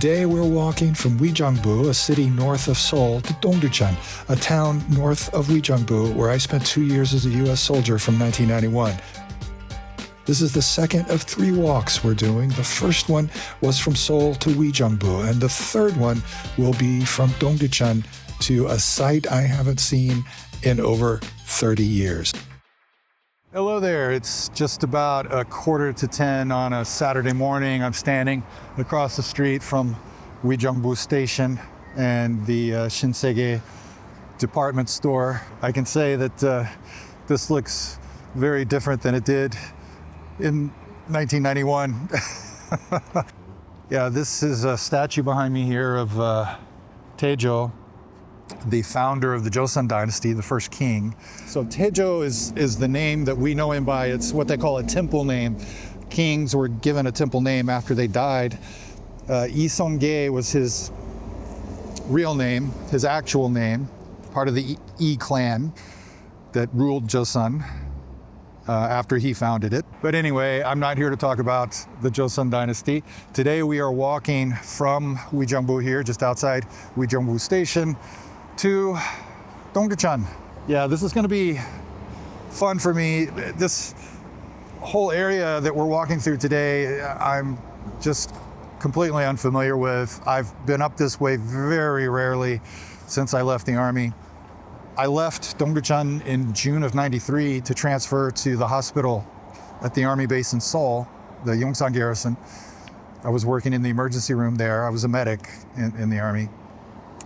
Today we're walking from Uijeongbu, a city north of Seoul, to Dongducheon, a town north of Uijeongbu where I spent 2 years as a U.S. soldier from 1991. This is the second of 3 walks we're doing. The first one was from Seoul to Uijeongbu, and the third one will be from Dongducheon to a site I haven't seen in over 30 years. Hello there. It's just about 9:45 on a Saturday morning. I'm standing across the street from Uijeongbu Station and the Shinsegae department store. I can say that this looks very different than it did in 1991. Yeah, this is a statue behind me here of Taejo, the founder of the Joseon dynasty, the first king. So Taejo is the name that we know him by. It's what they call a temple name. Kings were given a temple name after they died. Lee Seong-gae was his real name, his actual name, part of the Lee clan that ruled Joseon after he founded it. But anyway, I'm not here to talk about the Joseon dynasty. Today we are walking from Uijeongbu here, just outside Uijeongbu Station, to Dongducheon. Yeah, this is going to be fun for me. This whole area that we're walking through today, I'm just completely unfamiliar with. I've been up this way very rarely since I left the Army. I left Dongducheon in June of '93 to transfer to the hospital at the Army base in Seoul, the Yongsan garrison. I was working in the emergency room there. I was a medic in the Army.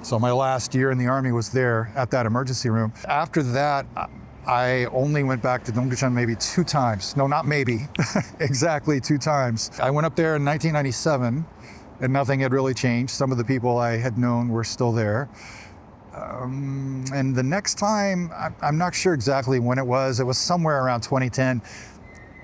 So my last year in the Army was there at that emergency room. After that, I only went back to Dongducheon maybe 2 times. No, not maybe, exactly 2 times. I went up there in 1997 and nothing had really changed. Some of the people I had known were still there. And the next time, I'm not sure exactly when it was somewhere around 2010.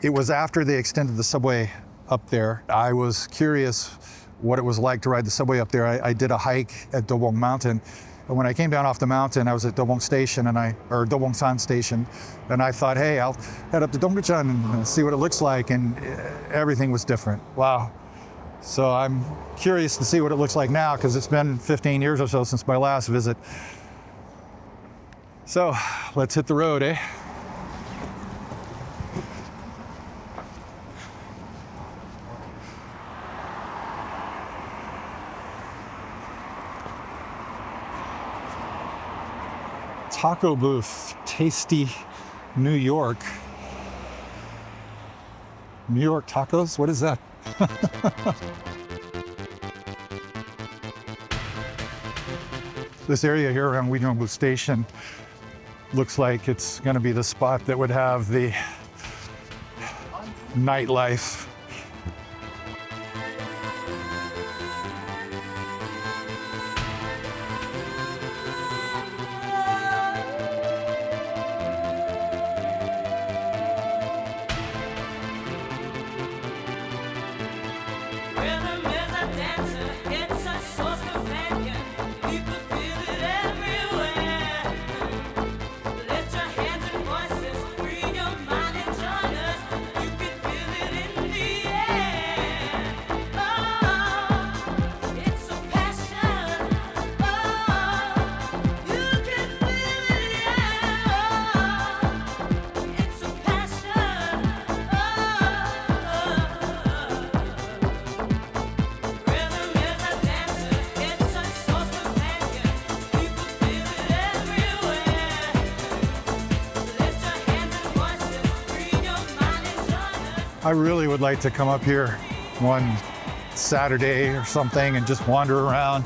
It was after they extended the subway up there. I was curious what it was like to ride the subway up there. I did a hike at Dobong Mountain. And when I came down off the mountain, I was at Dobong Station or Dobongsan Station. And I thought, hey, I'll head up to Dongducheon and see what it looks like. And everything was different. Wow. So I'm curious to see what it looks like now because it's been 15 years or so since my last visit. So let's hit the road, eh? Taco booth, Tasty New York. New York tacos? What is that? This area here around Uijeongbu Station looks like it's going to be the spot that would have the nightlife. I really would like to come up here one Saturday or something and just wander around.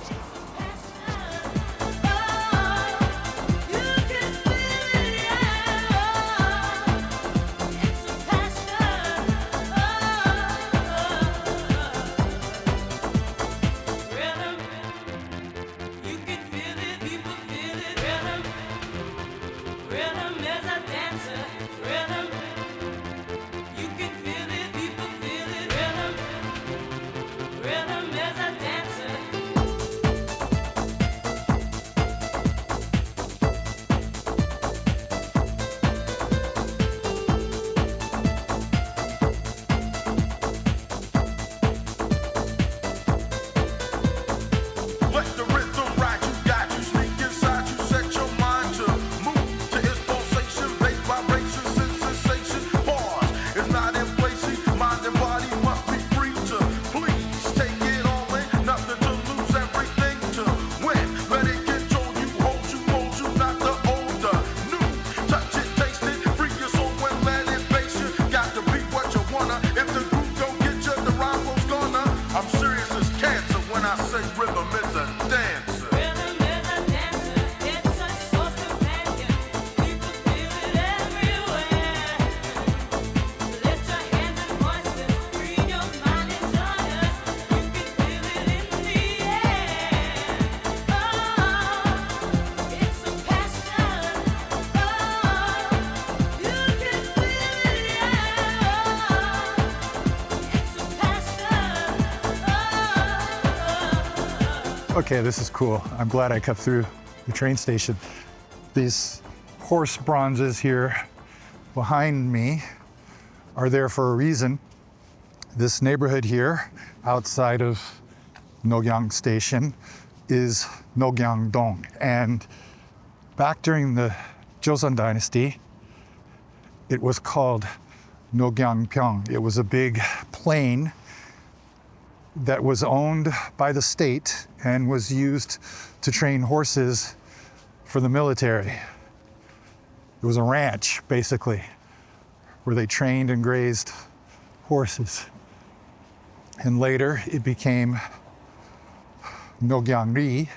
Okay, this is cool. I'm glad I cut through the train station. These horse bronzes here behind me are there for a reason. This neighborhood here outside of Uijeongbu Station is Uijeongdong. And back during the Joseon Dynasty, it was called Uijeongpyeong. It was a big plain that was owned by the state and was used to train horses for the military. It was a ranch, basically, where they trained and grazed horses. And later it became Uijeongri,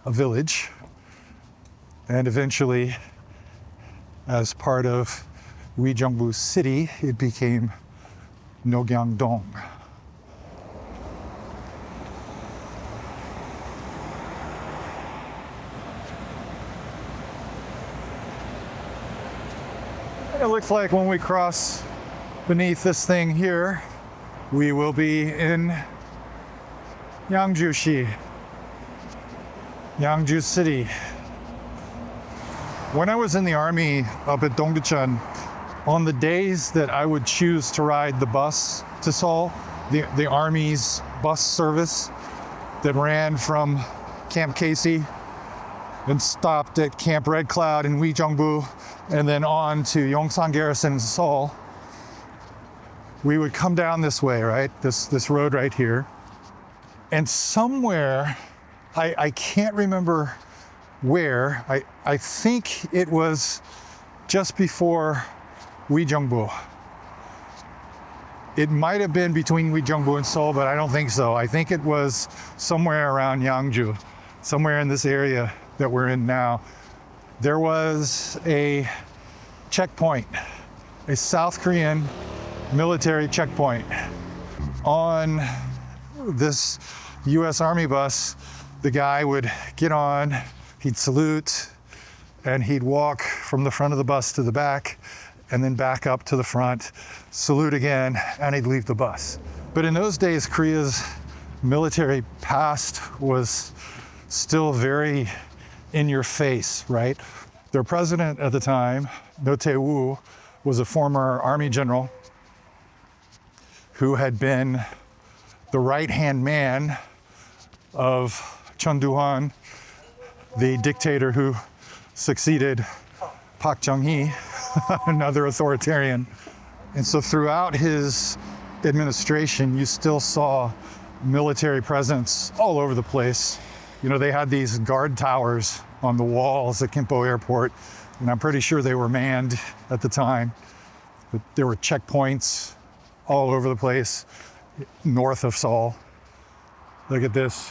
a village, and eventually, as part of Uijeongbu City, it became Uijeongdong. It looks like when we cross beneath this thing here, we will be in Yeongju-si, Yeongju City. When I was in the army up at Dongducheon, on the days that I would choose to ride the bus to Seoul, the army's bus service that ran from Camp Casey and stopped at Camp Red Cloud in Uijeongbu and then on to Yongsan Garrison in Seoul, we would come down this way, right? This road right here. And somewhere, I can't remember where, I think it was just before Uijeongbu. It might have been between Uijeongbu and Seoul, but I don't think so. I think it was somewhere around Yeongju, somewhere in this area that we're in now. There was a checkpoint, a South Korean military checkpoint. On this US Army bus, the guy would get on, he'd salute, and he'd walk from the front of the bus to the back, and then back up to the front, salute again, and he'd leave the bus. But in those days, Korea's military past was still very in your face, right? Their president at the time, No Tae-woo, was a former army general who had been the right-hand man of Chun Doo-hwan, the dictator who succeeded Park Chung-hee, another authoritarian. And so throughout his administration, you still saw military presence all over the place. You know, they had these guard towers on the walls at Gimpo Airport, and I'm pretty sure they were manned at the time. But there were checkpoints all over the place, north of Seoul. Look at this.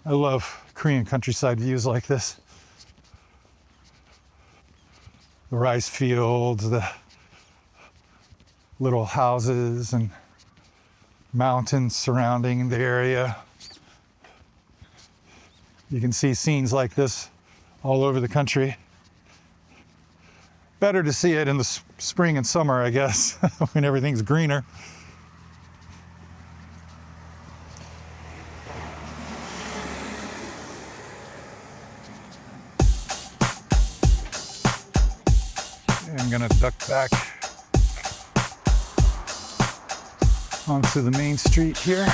I love Korean countryside views like this. The rice fields, the little houses and mountains surrounding the area. You can see scenes like this all over the country. Better to see it in the spring and summer, I guess, when everything's greener. I'm gonna duck back onto the main street here.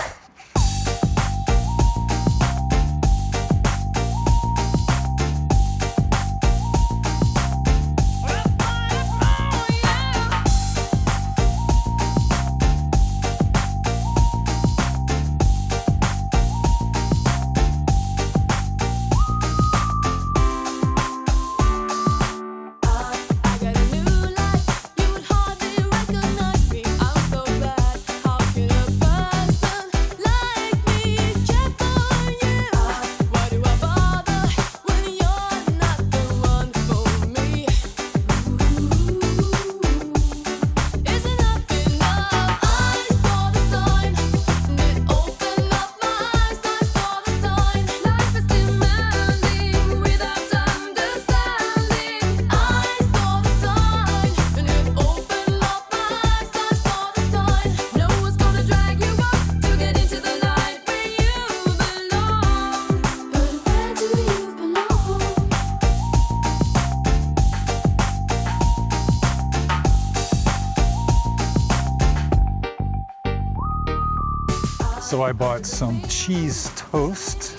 So I bought some cheese toast,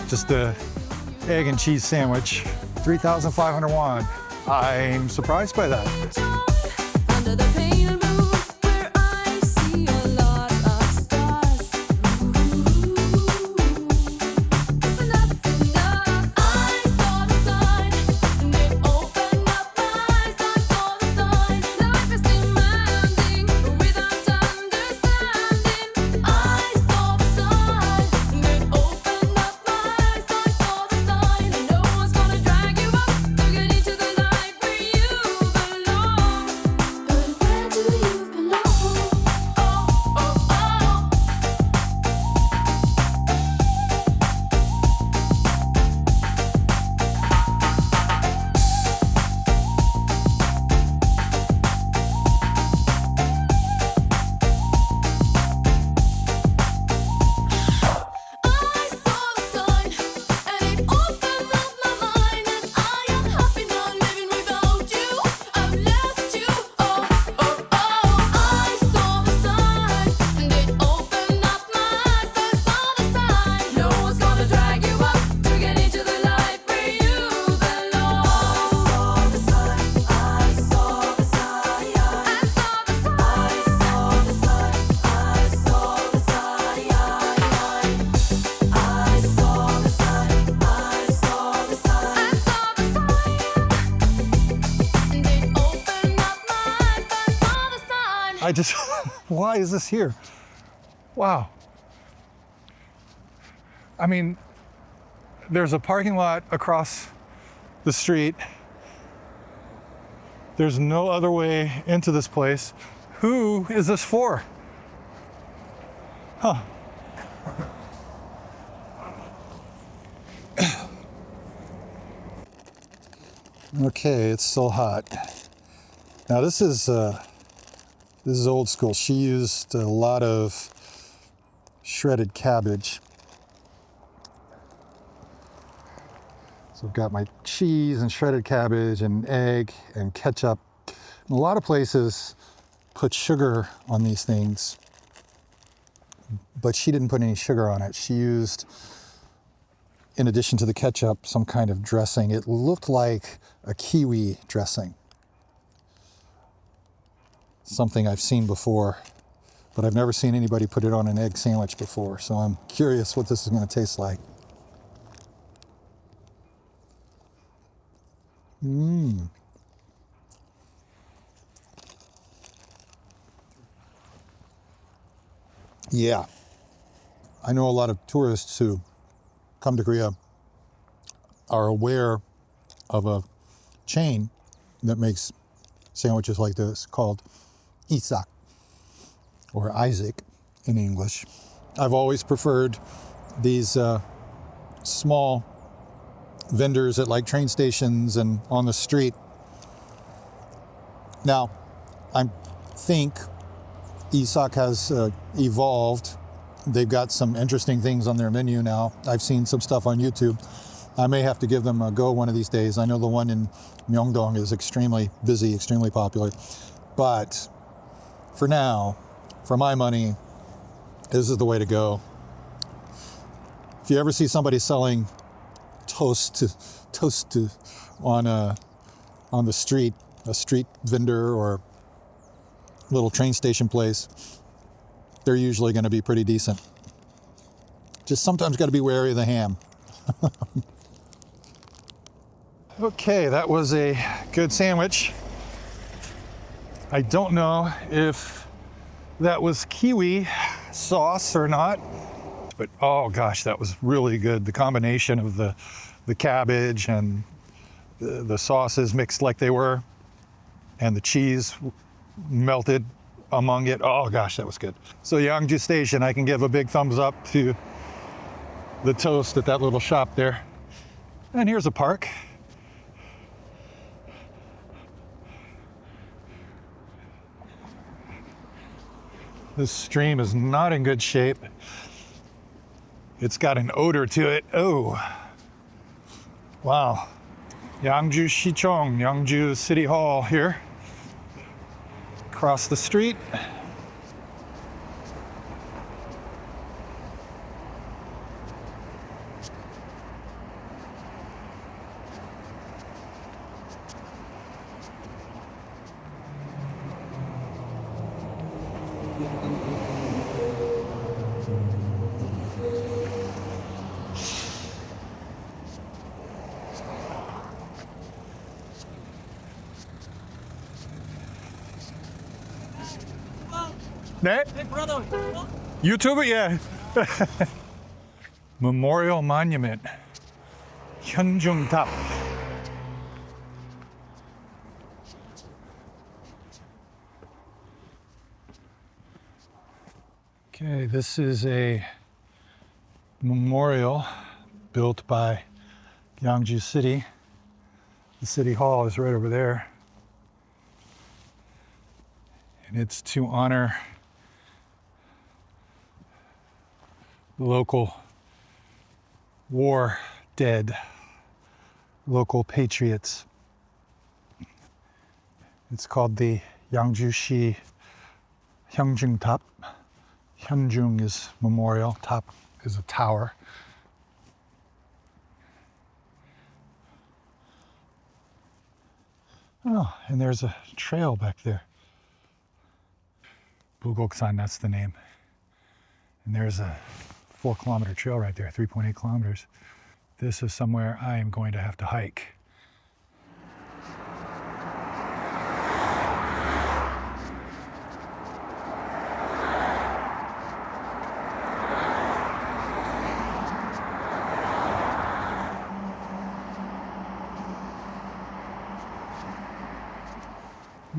just a egg and cheese sandwich, 3,500 won. I'm surprised by that. Under the pale moon, where I see a lot of stars. It's enough, enough. I saw the sign, and it opened up my eyes. I saw the sign. Life is demanding, without understanding. I saw the sign, and it opened up my eyes. I saw the sign, and no one's gonna drag you up to get into the life where you belong. But where do you belong? Oh, oh, oh. I saw the sign, and it opened up my mind, and I am happy now living without you. I've left you. Oh, oh, oh. I saw the sign, and it opened up my eyes. I saw the sign. No one's gonna drag you up to get into the life where you belong. I saw the sign. I saw the sign. I saw the sign. I saw the sign. I saw the sign. I saw the sign, I saw the sign, I saw the sign, and it opened up my eyes. I saw the sign. I just, why is this here? Wow. I mean, there's a parking lot across the street. There's no other way into this place. Who is this for? Huh. Okay, it's still hot. Now this is old school. She used a lot of shredded cabbage. So I've got my cheese and shredded cabbage and egg and ketchup. And a lot of places put sugar on these things, but she didn't put any sugar on it. She used, in addition to the ketchup, some kind of dressing. It looked like a kiwi dressing. Something I've seen before, but I've never seen anybody put it on an egg sandwich before. So I'm curious what this is going to taste like. Yeah. I know a lot of tourists who come to Korea are aware of a chain that makes sandwiches like this called Isak, or Isaac in English. I've always preferred these small vendors at like train stations and on the street. Now, I think Isak has evolved. They've got some interesting things on their menu now. I've seen some stuff on YouTube. I may have to give them a go one of these days. I know the one in Myeongdong is extremely busy, extremely popular. But for now, for my money, this is the way to go. If you ever see somebody selling toast on the street, a street vendor or little train station place, they're usually going to be pretty decent. Just sometimes got to be wary of the ham. Okay, that was a good sandwich. I don't know if that was kiwi sauce or not, but oh gosh, that was really good. The combination of the cabbage and the sauces mixed like they were, and the cheese melted among it. Oh gosh, that was good. So Uijeongbu Station, I can give a big thumbs up to the toast at that little shop there. And here's a park. This stream is not in good shape. It's got an odor to it. Oh, wow. Uijeongbu Station, Uijeongbu City Hall here. Across the street. 네? 유튜브? 예. Memorial Monument. 현중탑. Okay, this is a memorial built by Uijeongbu City. The city hall is right over there. And it's to honor local war dead, local patriots. It's called the Uijeongbu Hyungjung-tap. Hyunjung is memorial, top is a tower. Oh, and there's a trail back there. Bugoksan, that's the name. And there's a 4-kilometer trail right there, 3.8 kilometers. This is somewhere I am going to have to hike.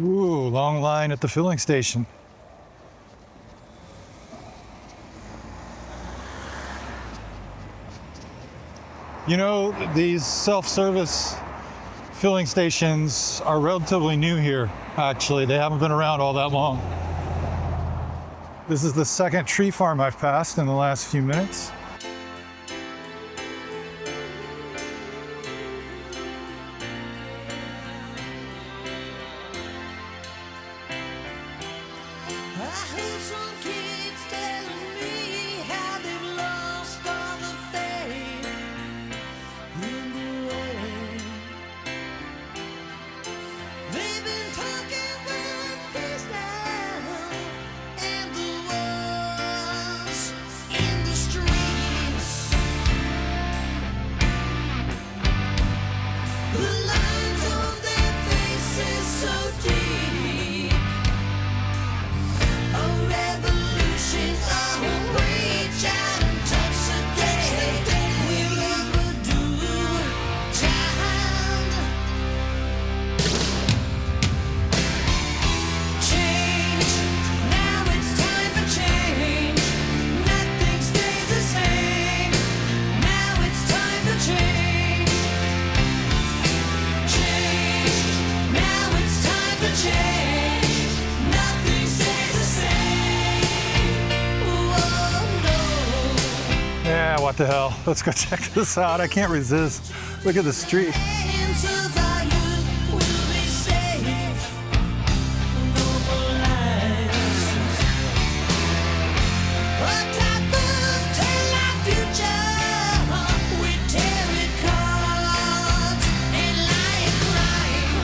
Ooh, long line at the filling station. You know, these self-service filling stations are relatively new here, actually. They haven't been around all that long. This is the second tree farm I've passed in the last few minutes. I heard some kids telling me how they've lost all the faith in the way. They've been talking about peace now and the wars in the streets. The lines on their faces so deep. A revolution, oh, reach out and touch the day we'll ever do, child. Change, now it's time for change. Nothing stays the same. Now it's time for change. Change, now it's time for change. Nothing stays the same. Whoa, no. Yeah, what the hell? Let's go check this out. I can't resist. Look at the street. Hands of our youth will be safe. No more lies. A type of tell our future. We tear it cards and lie and crying.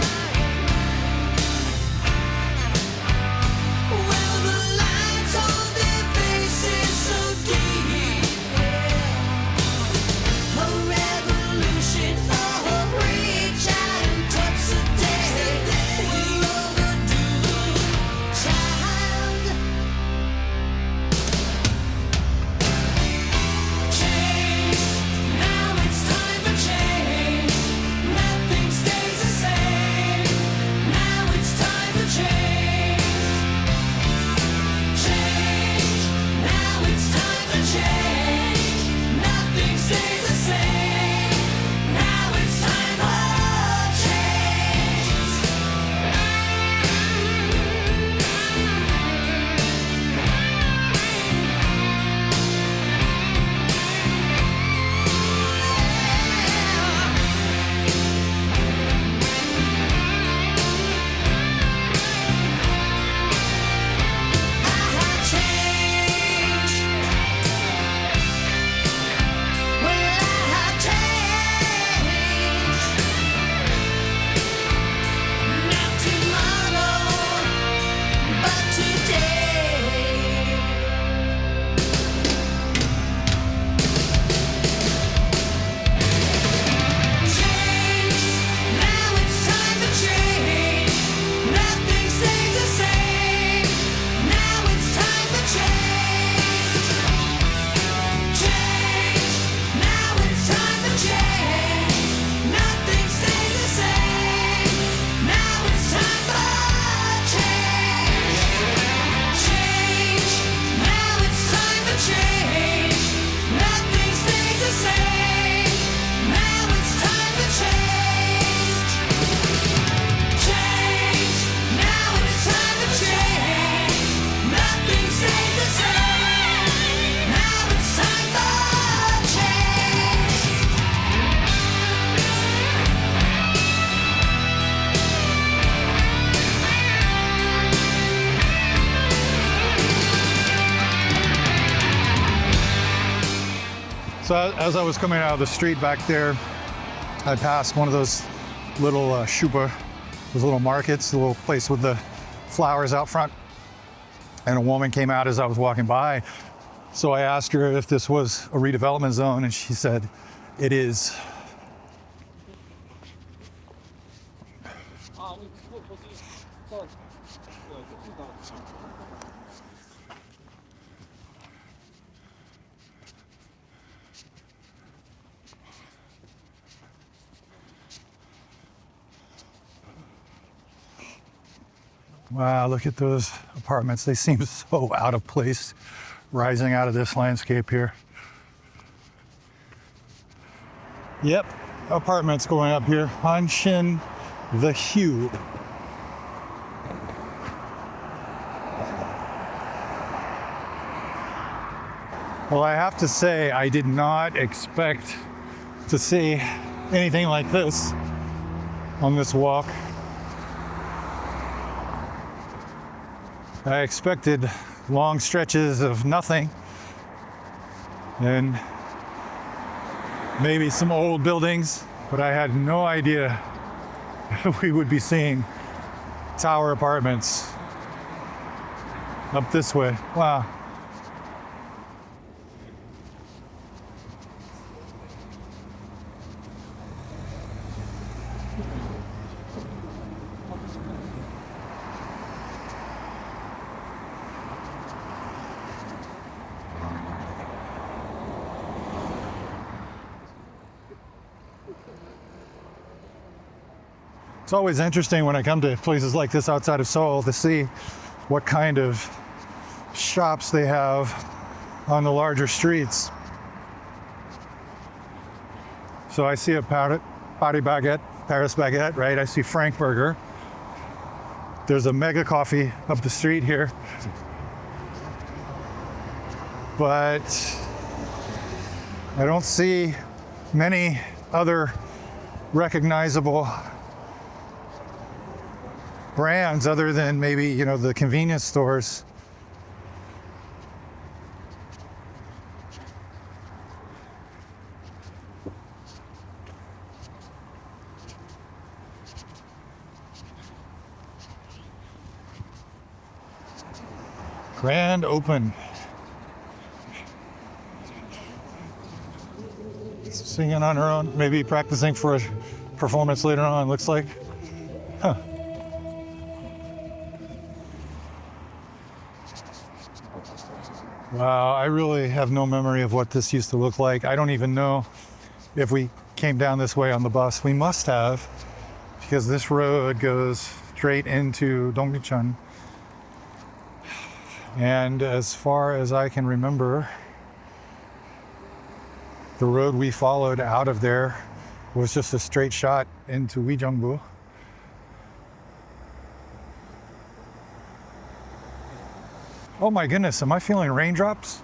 Well, the lines on their faces so deep. A revolution, oh, reach out. So as I was coming out of the street back there, I passed one of those little shupa, those little markets, the little place with the flowers out front. And a woman came out as I was walking by. So I asked her if this was a redevelopment zone, and she said, it is. Wow, look at those apartments. They seem so out of place rising out of this landscape here. Yep, apartments going up here. Hanshin the Hue. Well, I have to say, I did not expect to see anything like this on this walk. I expected long stretches of nothing and maybe some old buildings, but I had no idea we would be seeing tower apartments up this way. Wow. It's always interesting when I come to places like this outside of Seoul to see what kind of shops they have on the larger streets. So I see a Paris baguette, right? I see Frankburger. There's a Mega Coffee up the street here. But I don't see many other recognizable brands other than maybe, you know, the convenience stores. Grand open. Singing on her own, maybe practicing for a performance later on, looks like. Huh. Wow, I really have no memory of what this used to look like. I don't even know if we came down this way on the bus. We must have, because this road goes straight into Dongducheon. And as far as I can remember, the road we followed out of there was just a straight shot into Uijeongbu. Oh my goodness, am I feeling raindrops?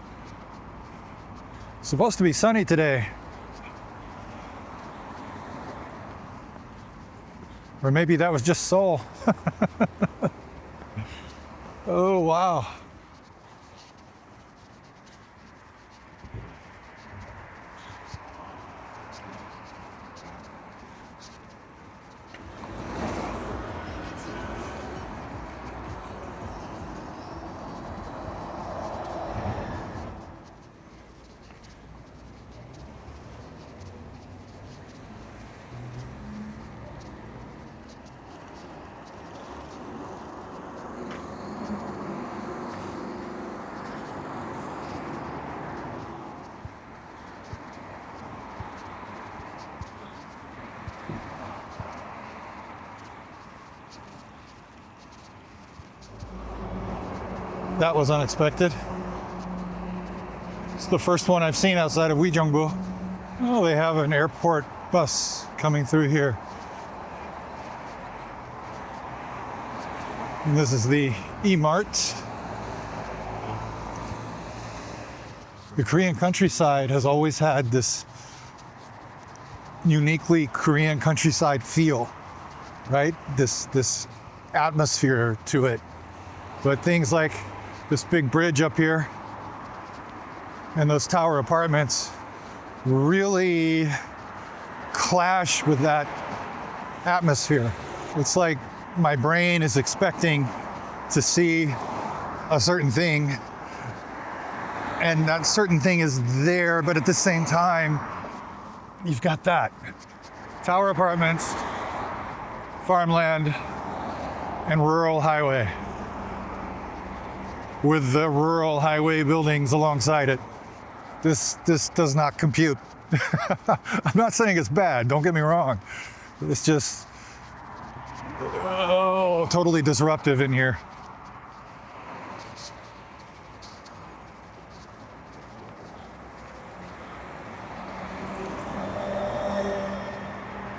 It's supposed to be sunny today. Or maybe that was just Seoul. Oh, wow. That was unexpected. It's the first one I've seen outside of Uijeongbu. Oh, they have an airport bus coming through here. And this is the E-Mart. The Korean countryside has always had this uniquely Korean countryside feel, right? This atmosphere to it. But things like this big bridge up here and those tower apartments really clash with that atmosphere. It's like my brain is expecting to see a certain thing, and that certain thing is there, but at the same time, you've got that. Tower apartments, farmland, and rural highway, with the rural highway buildings alongside it. This does not compute. I'm not saying it's bad, don't get me wrong. It's just totally disruptive in here.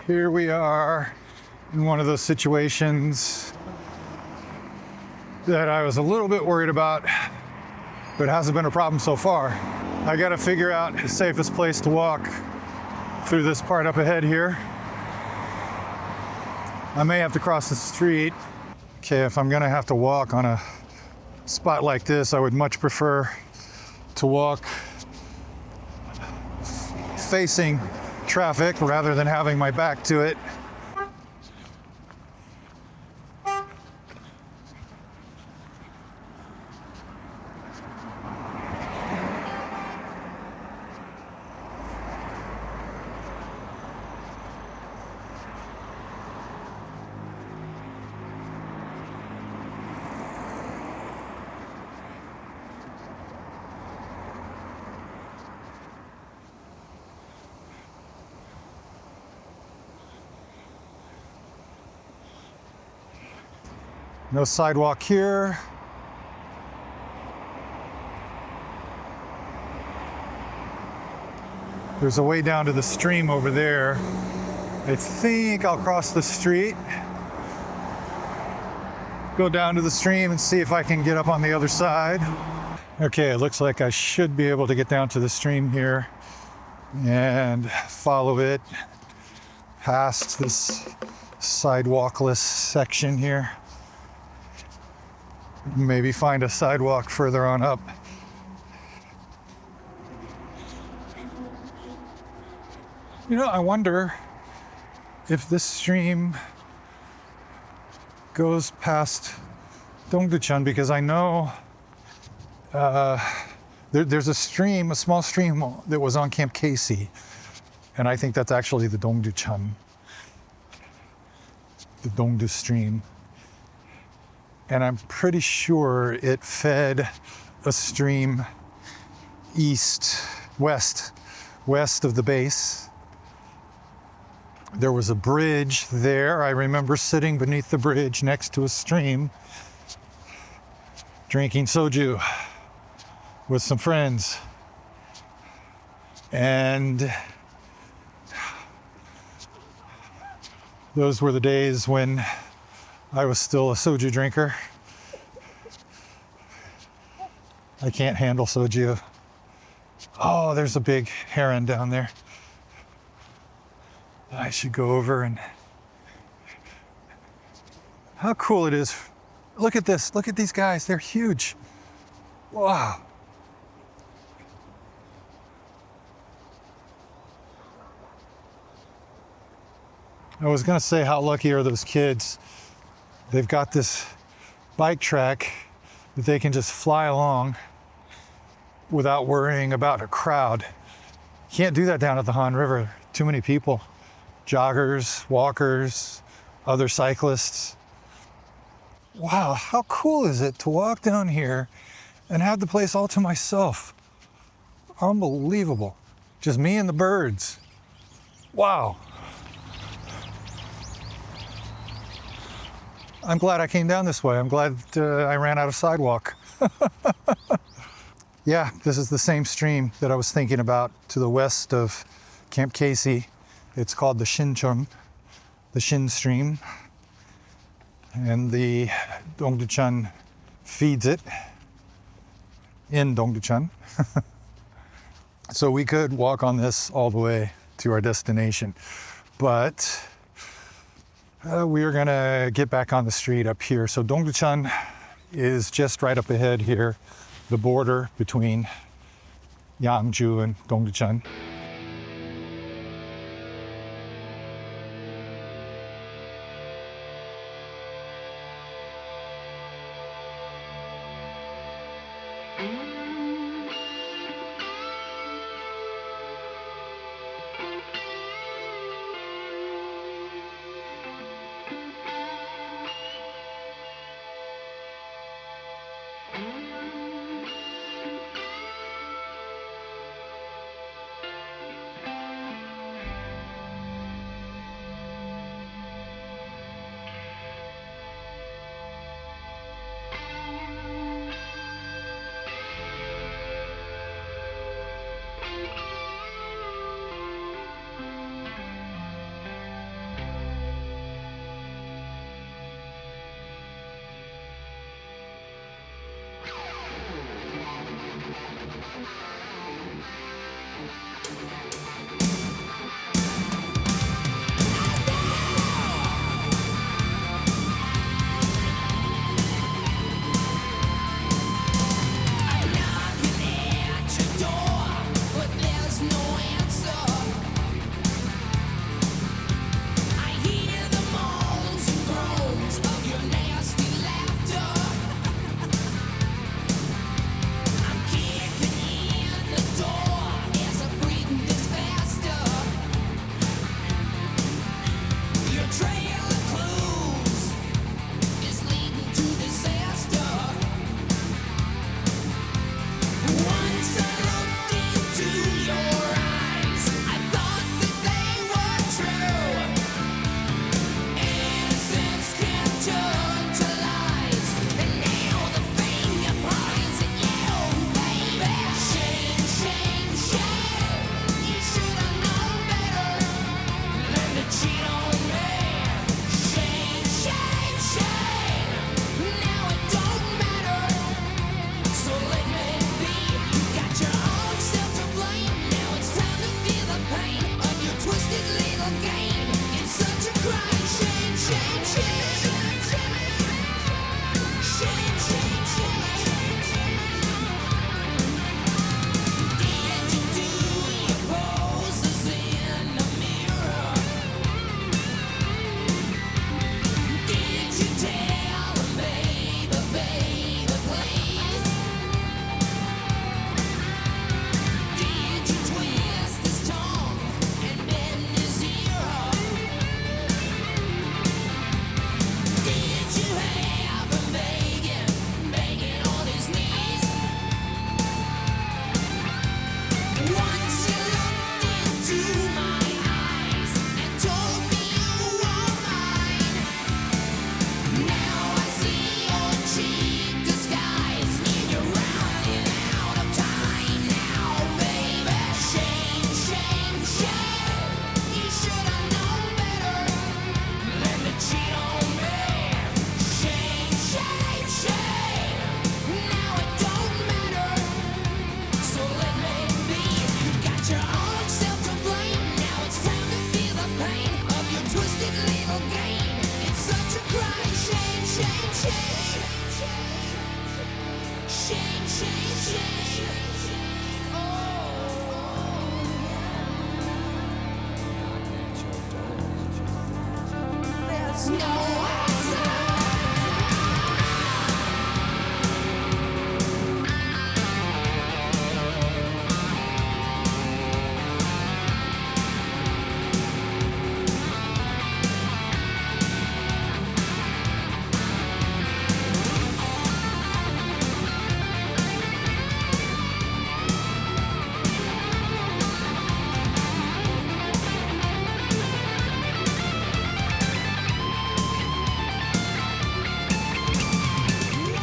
Here we are in one of those situations that I was a little bit worried about, but hasn't been a problem so far. I gotta figure out the safest place to walk through this part up ahead here. I may have to cross the street. Okay, if I'm gonna have to walk on a spot like this, I would much prefer to walk facing traffic rather than having my back to it. No sidewalk here. There's a way down to the stream over there. I think I'll cross the street, go down to the stream and see if I can get up on the other side. Okay, it looks like I should be able to get down to the stream here and follow it past this sidewalkless section here. Maybe find a sidewalk further on up. You know, I wonder if this stream goes past Dongducheon, because I know there's a stream, a small stream that was on Camp Casey, and I think that's actually the Dongducheon, the Dongdu stream. And I'm pretty sure it fed a stream west of the base. There was a bridge there. I remember sitting beneath the bridge next to a stream, drinking soju with some friends. And those were the days when I was still a soju drinker. I can't handle soju. Oh, there's a big heron down there. I should go over and... How cool it is. Look at this. Look at these guys. They're huge. Wow. I was gonna say, how lucky are those kids? They've got this bike track that they can just fly along without worrying about a crowd. You can't do that down at the Han River. Too many people. Joggers, walkers, other cyclists. Wow, how cool is it to walk down here and have the place all to myself? Unbelievable. Just me and the birds. Wow. I'm glad I came down this way. I'm glad I ran out of sidewalk. Yeah, this is the same stream that I was thinking about to the west of Camp Casey. It's called the Shincheon, the Shin stream. And the Dongducheon feeds it in Dongducheon. So we could walk on this all the way to our destination. But we are gonna get back on the street up here. So Dongducheon is just right up ahead here, the border between Uijeongbu and Dongducheon.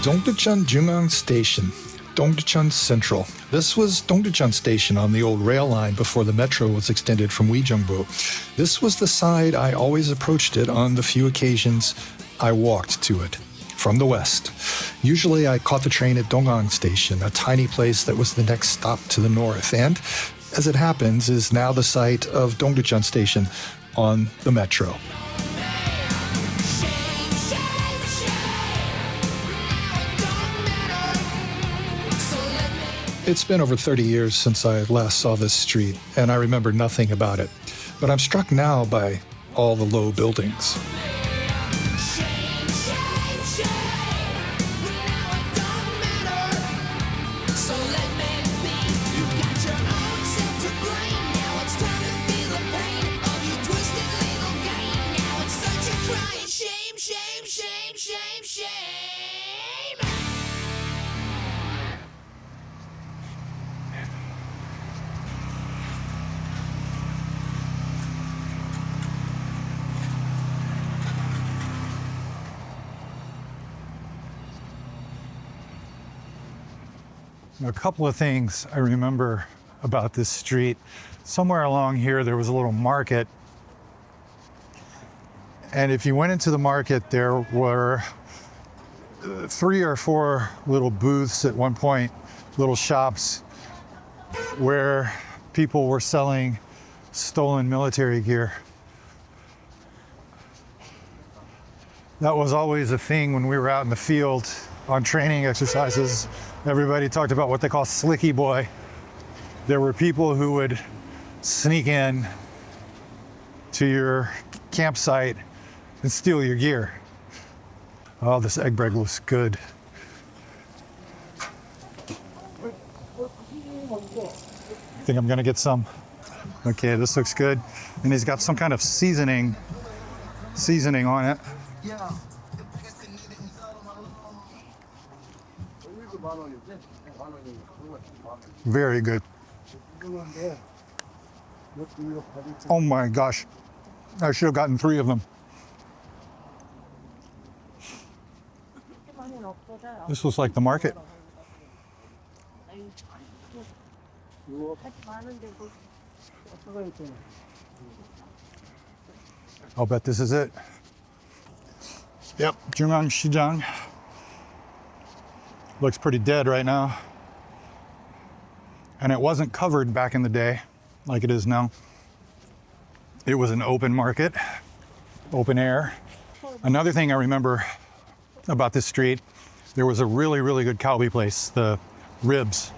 Dongducheon Jungang Station, Dongducheon Central. This was Dongducheon Station on the old rail line before the metro was extended from Uijeongbu. This was the side I always approached it on the few occasions I walked to it from the west. Usually I caught the train at Donggang Station, a tiny place that was the next stop to the north, and, as it happens, is now the site of Dongducheon Station on the metro. It's been over 30 years since I last saw this street, and I remember nothing about it. But I'm struck now by all the low buildings. A couple of things I remember about this street. Somewhere along here, there was a little market. And if you went into the market, there were 3 or 4 little booths at one point, little shops, where people were selling stolen military gear. That was always a thing when we were out in the field on training exercises. Everybody talked about what they call slicky boy. There were people who would sneak in to your campsite and steal your gear. Oh, this egg bread looks good. I think I'm gonna get some. Okay, this looks good. And he's got some kind of seasoning on it. Very good. Oh my gosh. I should have gotten 3 of them. This looks like the market. I'll bet this is it. Yep, Uijeongbu looks pretty dead right now. And it wasn't covered back in the day like it is now. It was an open market, open air. Another thing I remember about this street, there was a really, really good galbi place, the ribs,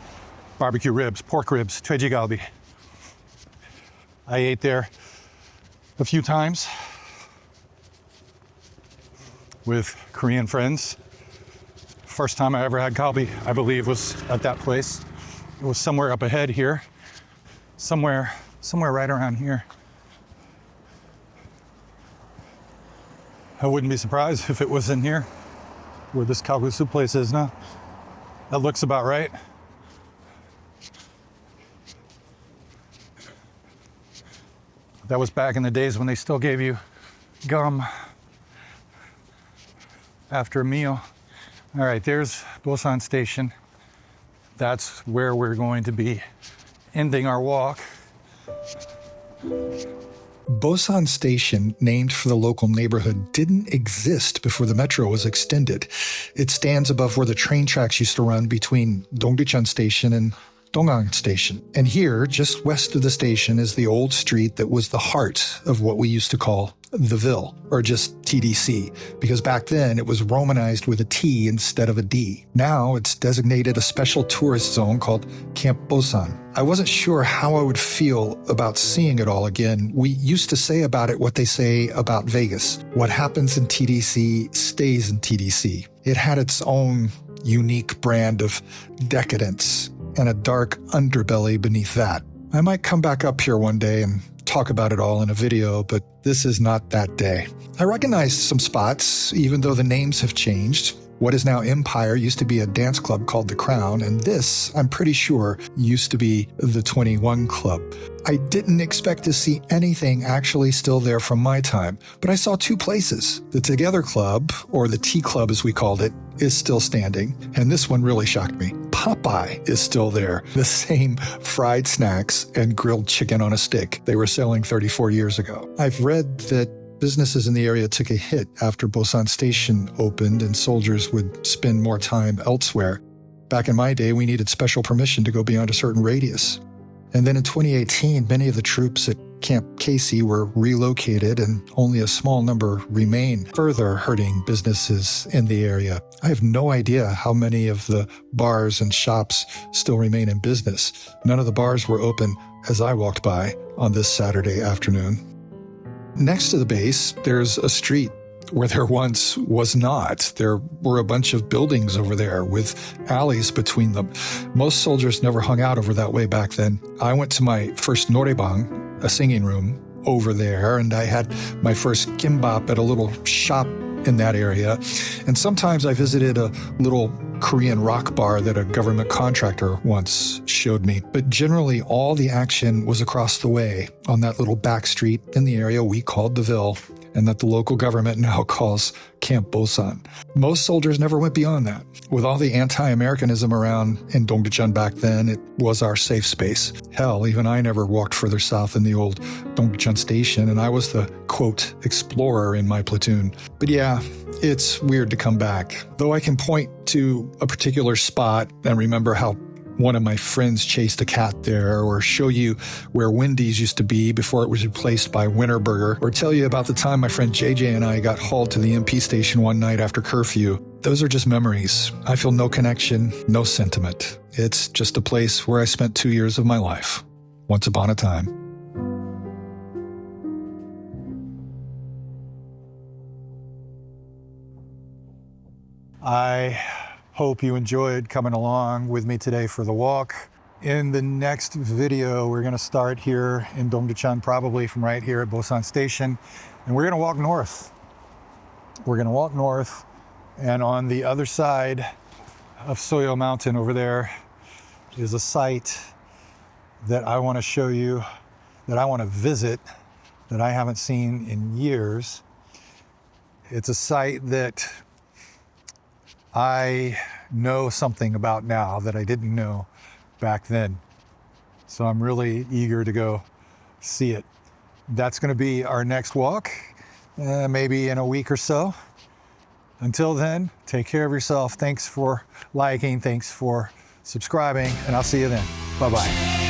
barbecue ribs, pork ribs, galbi. I ate there a few times with Korean friends. First time I ever had galbi, I believe, was at that place. It was somewhere up ahead here, somewhere right around here. I wouldn't be surprised if it was in here, where this kalguksu place is now. That looks about right. That was back in the days when they still gave you gum after a meal. All right, there's Bosan Station. That's where we're going to be ending our walk. Bosan Station, named for the local neighborhood, didn't exist before the metro was extended. It stands above where the train tracks used to run between Dongducheon Station and Dongducheon Station. And here, just west of the station, is the old street that was the heart of what we used to call the Ville, or just TDC, because back then it was romanized with a T instead of a D. Now it's designated a special tourist zone called Camp Bosan. I wasn't sure how I would feel about seeing it all again. We used to say about it what they say about Vegas. What happens in TDC stays in TDC. It had its own unique brand of decadence and a dark underbelly beneath that. I might come back up here one day and talk about it all in a video, but this is not that day. I recognized some spots, even though the names have changed. What is now Empire used to be a dance club called The Crown, and this, I'm pretty sure, used to be the 21 Club. I didn't expect to see anything actually still there from my time, but I saw 2 places. The Together Club, or the Tea Club as we called it, is still standing, and this one really shocked me. Popeye is still there. The same fried snacks and grilled chicken on a stick they were selling 34 years ago. I've read that businesses in the area took a hit after Bosan Station opened and soldiers would spend more time elsewhere. Back in my day, we needed special permission to go beyond a certain radius. And then in 2018, many of the troops at Camp Casey were relocated and only a small number remain, further hurting businesses in the area. I have no idea how many of the bars and shops still remain in business. None of the bars were open as I walked by on this Saturday afternoon. Next to the base, there's a street where there once was not. There were a bunch of buildings over there with alleys between them. Most soldiers never hung out over that way back then. I went to my first noraebang, a singing room, over there, and I had my first kimbap at a little shop in that area. And sometimes I visited a little Korean rock bar that a government contractor once showed me. But generally, all the action was across the way on that little back street in the area we called the Ville, and that the local government now calls Camp Bosan. Most soldiers never went beyond that. With all the anti-Americanism around in Dongducheon back then, it was our safe space. Hell, even I never walked further south than the old Dongducheon Station, and I was the, quote, explorer in my platoon. But yeah, it's weird to come back. Though I can point to a particular spot and remember how one of my friends chased a cat there, or show you where Wendy's used to be before it was replaced by Winterburger, or tell you about the time my friend JJ and I got hauled to the MP station one night after curfew. Those are just memories. I feel no connection, no sentiment. It's just a place where I spent 2 years of my life, once upon a time. I hope you enjoyed coming along with me today for the walk. In the next video, we're gonna start here in Dongducheon, probably from right here at Bosan Station, and we're gonna walk north. We're gonna walk north, and on the other side of Soyo Mountain over there is a site that I wanna show you, that I wanna visit, that I haven't seen in years. It's a site that I know something about now that I didn't know back then. So I'm really eager to go see it. That's going to be our next walk, maybe in a week or so. Until then, take care of yourself. Thanks for liking, thanks for subscribing, and I'll see you then. Bye-bye.